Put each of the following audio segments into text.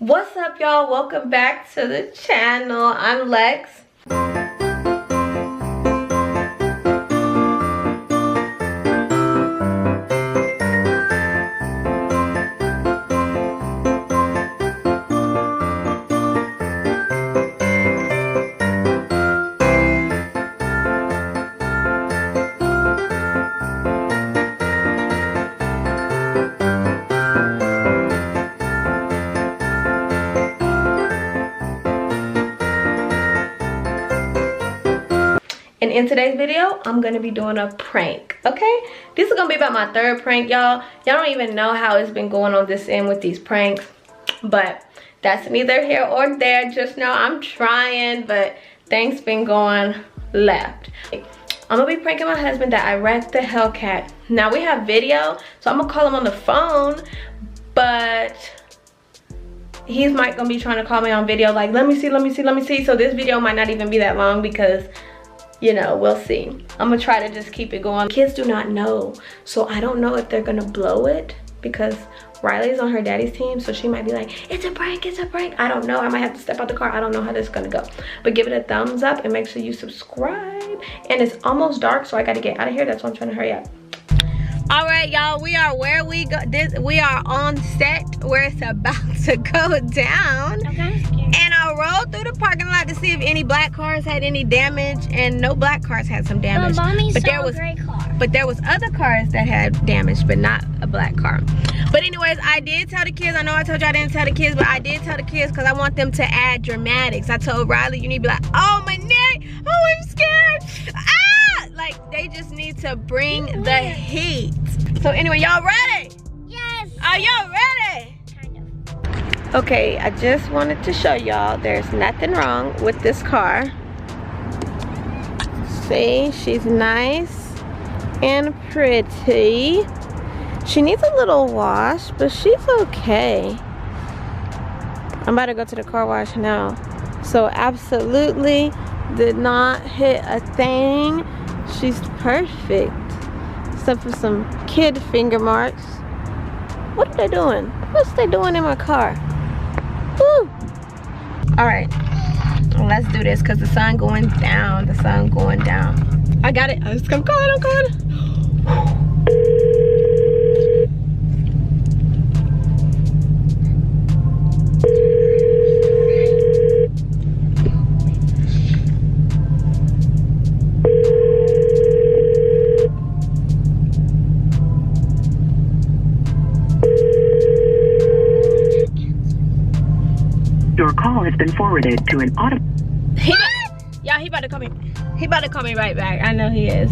What's up, y'all? Welcome back to the channel. I'm Lex. And in today's video, I'm gonna be doing a prank, okay? This is gonna be about my third prank, y'all. Y'all don't even know how it's been going on this end with these pranks, but that's neither here or there. Just know I'm trying, but things been going left. I'm gonna be pranking my husband that I wrecked the Hellcat. Now we have video, so I'm gonna call him on the phone, but he's gonna be trying to call me on video like, let me see. So this video might not even be that long because, you know, we'll see. I'm gonna try to just keep it going. Kids do not know, so I don't know if they're gonna blow it because Riley's on her daddy's team, so she might be like, it's a prank, it's a prank. I don't know, I might have to step out the car. I don't know how this is gonna go. But give it a thumbs up and make sure you subscribe. And it's almost dark, so I gotta get out of here. That's why I'm trying to hurry up. All right, y'all, we are where we go. We are on set where it's about to go down. Okay. And I rode through the parking lot to see if any black cars had any damage, and no black cars had some damage. But there was a gray car. But there was other cars that had damage, but not a black car. But anyways, I did tell the kids. I know I told you I didn't tell the kids, but I did tell the kids because I want them to add dramatics. I told Riley, you need to be like, oh my neck, oh I'm scared. Ah! Like they just need to bring the heat. So anyway, y'all ready? Yes. Are y'all ready? Kind of. Okay, I just wanted to show y'all there's nothing wrong with this car. See, she's nice and pretty. She needs a little wash, but she's okay. I'm about to go to the car wash now. So absolutely did not hit a thing. She's perfect. Except for some kid finger marks. What are they doing? What's they doing in my car? Woo! Alright, let's do this because the sun going down. The sun going down. I got it. I'm calling. Your call has been forwarded to an auto. Y'all, he about to call me. He about to call me right back. I know he is.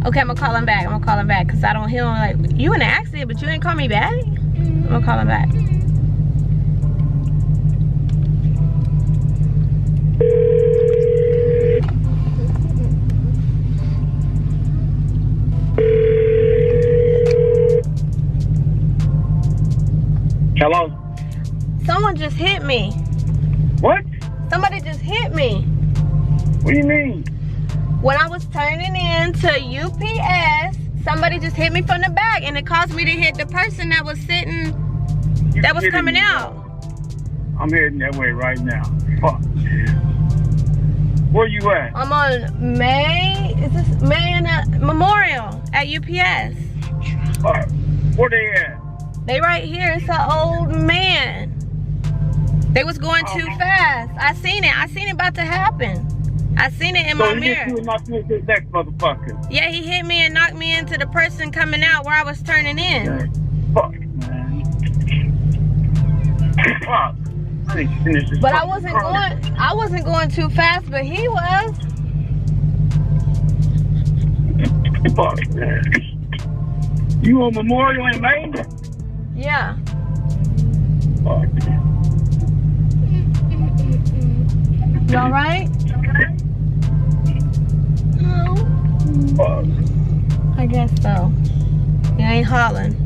Okay, I'm gonna call him back. Cause I don't hear him like, you in an accident, but you ain't call me back? I'm gonna call him back. Hello? Someone just hit me. What? Somebody just hit me. What do you mean? When I was turning into UPS, somebody just hit me from the back, and it caused me to hit the person that was sitting, that was coming out. I'm heading that way right now. Fuck. Where you at? I'm on May and Memorial at UPS. Where they at? They right here. It's an old man. They was going too fast. I seen it about to happen. I seen it in my mirror. So he knocked me into the next motherfucker. Yeah, he hit me and knocked me into the person coming out where I was turning in. Okay. Fuck, man. Fuck. I need to finish this. But I wasn't going too fast, but he was. Fuck, man. You on Memorial in Maine? Yeah. Fuck. You all right? No. Fuck. I guess so. You ain't hollering.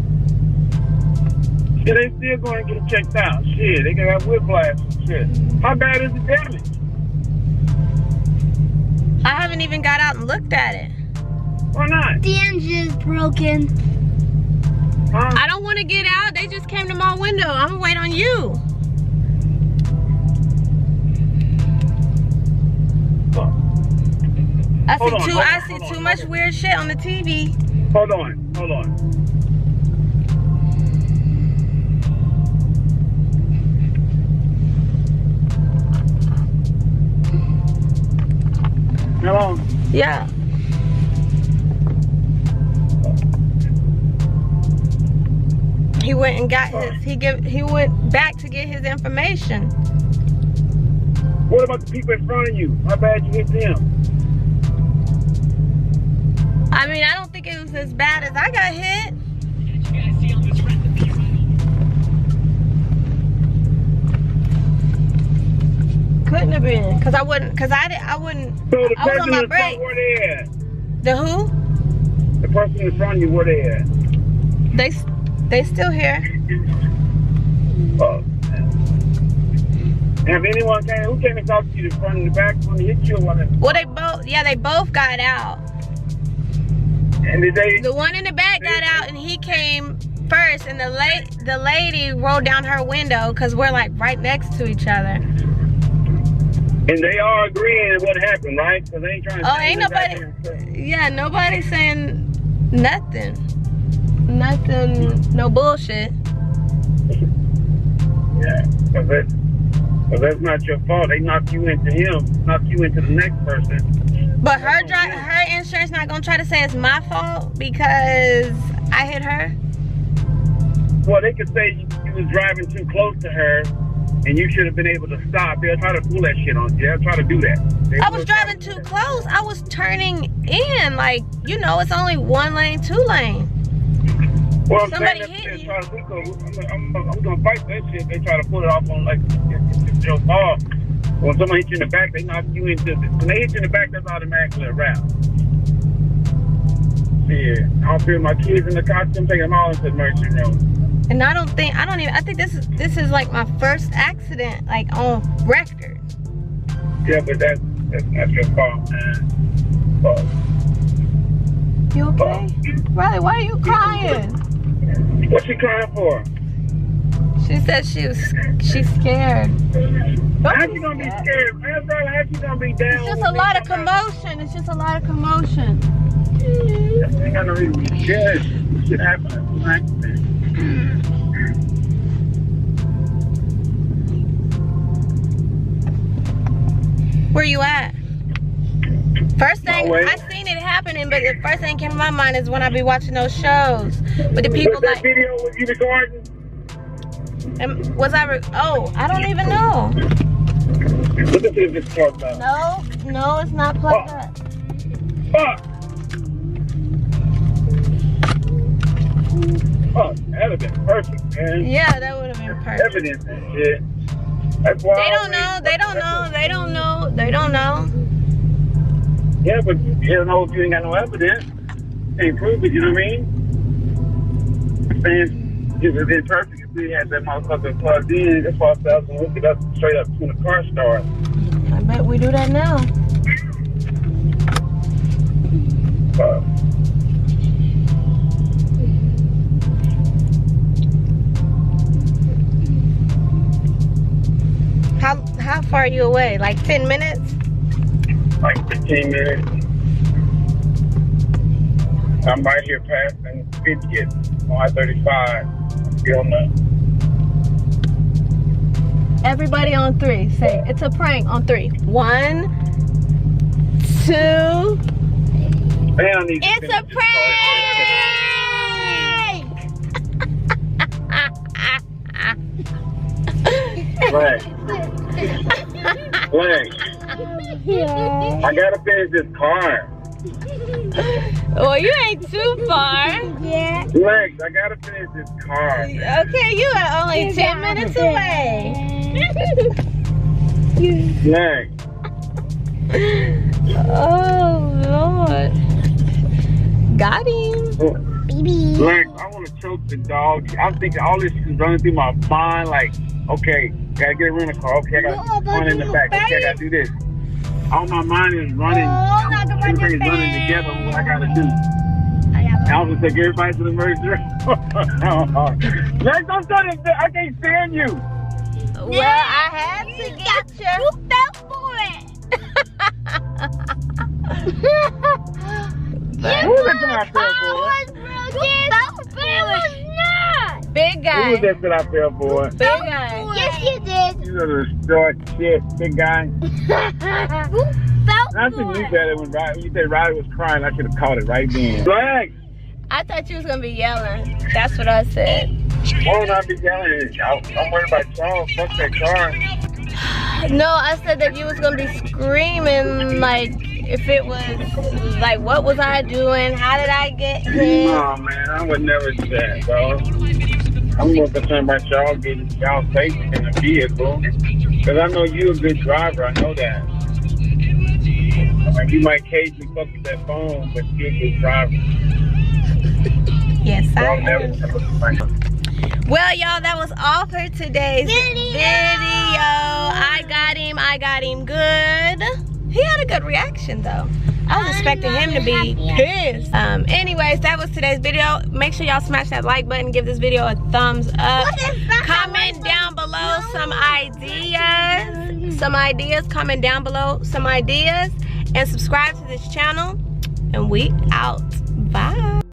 Shit, they still going to get checked out. Shit, they gonna have whiplash and shit. How bad is the damage? I haven't even got out and looked at it. Why not? The engine's broken. Huh? I don't want to get out. They just came to my window. I'm gonna wait on you. I Hold on, see hold on, I see hold on, too much hold on. weird shit on the TV. Hold on, hold on. Hello? Yeah. He went and got his. He went back to get his information. What about the people in front of you? How bad you hit them? I mean, I don't think it was as bad as I got hit. Couldn't have been, cause I wouldn't. So the I was on person my in front, break. where they at? The who? The person in front of you, where they at? They still here. Oh. Have anyone came? Who came and talked to you? The front and the back? When they hit you, or one? Well, they both got out. And did they? The one in the back got out, and he came first, and the lady rolled down her window, cause we're like right next to each other. And they are agreeing what happened, right? Because they ain't trying to. Oh, ain't nobody. Yeah, nobody's saying nothing. Nothing. No bullshit. Yeah, because that's not your fault. They knocked you into him, knocked you into the next person. But her insurance not gonna try to say it's my fault because I hit her. Well, they could say you was driving too close to her, and you should have been able to stop. They'll try to pull that shit on you. They'll try to do that. I was driving too close. I was turning in, like, you know, it's only 1 lane, 2 lane. Well, I'm Somebody saying hit you. I'm gonna fight that shit. They try to pull it off on like it's your fault. When someone hits you in the back, they knock you into. When they hit you in the back, that's automatically a wrap. Yeah, I don't feel my kids in the costume, taking them all into the emergency room. And I think this is like my first accident, like, on record. Yeah, but that's not your fault, man. Fault. You okay? Riley, why are you crying? What's she crying for? She said she's scared. How you gonna be scared? How you gonna be down? It's just a lot of commotion. It's just a lot of commotion. I ain't got no reason to be scared. Shit happens. Right? Where you at? First thing, I seen it happening, but the first thing came to my mind is when I be watching those shows with the people What's that like. video with you recording? Was I? I don't even know. Look at this plugged up. No, it's not plugged up. Fuck! Oh, that'd have been perfect, man. Yeah, that would have been perfect. Evidence and shit. That's why They don't know. They don't know. Yeah, but you don't know if you ain't got no evidence. Can't prove it, you know what I mean? I'm saying, if it been perfect, if we had that motherfucker plugged in, that's why I was gonna hook it up straight up to the car starts. I bet we do that now. How far are you away? Like 10 minutes? Like 15 minutes. I'm right here passing 50th on I-35. You don't know. Everybody on 3. Say, it's a prank on 3. 1, 2. It's a prank! Lex. Yeah. I gotta finish this car. Well, you ain't too far. Yeah. Lex, I gotta finish this car. Okay, you are only 10 minutes away. Lex. Oh, Lord. Got him. Baby. Lex, I wanna choke the dog. I'm thinking all this is running through my mind like, okay, gotta get a rental car. Okay, I gotta run in the back. Okay, I gotta do this. All my mind is running. Everything's running together with what I gotta do. I was gonna take everybody to the emergency room. Lex, don't start it. I can't stand you. Well, I had to get you. You fell for it. Who was that I fell for? Big Who guy. was that I fell for? Big guy. Yes, you did. You little short shit, big guy. Who fell I think you said it when you said Riley was crying. I should have caught it right then. Flag. I thought you was gonna be yelling. That's what I said. Why would I be yelling? I'm worried about y'all. Fuck that car. No, I said that you was gonna be screaming like if it was like what was I doing? How did I get here? No man, I would never do that, bro. I'm more concerned about y'all getting y'all safe in the vehicle. Cause I know you a good driver, I know that. Like, you might occasionally fuck with that phone, but you're a good driver. Yes, I Y'all never am. Well, y'all, that was all for today's video. I got him good. He had a good reaction though. I was expecting him to be pissed. Anyways, that was today's video. Make sure y'all smash that like button, give this video a thumbs up. Comment down below some ideas. Comment down below some ideas. And subscribe to this channel. And we out. Bye.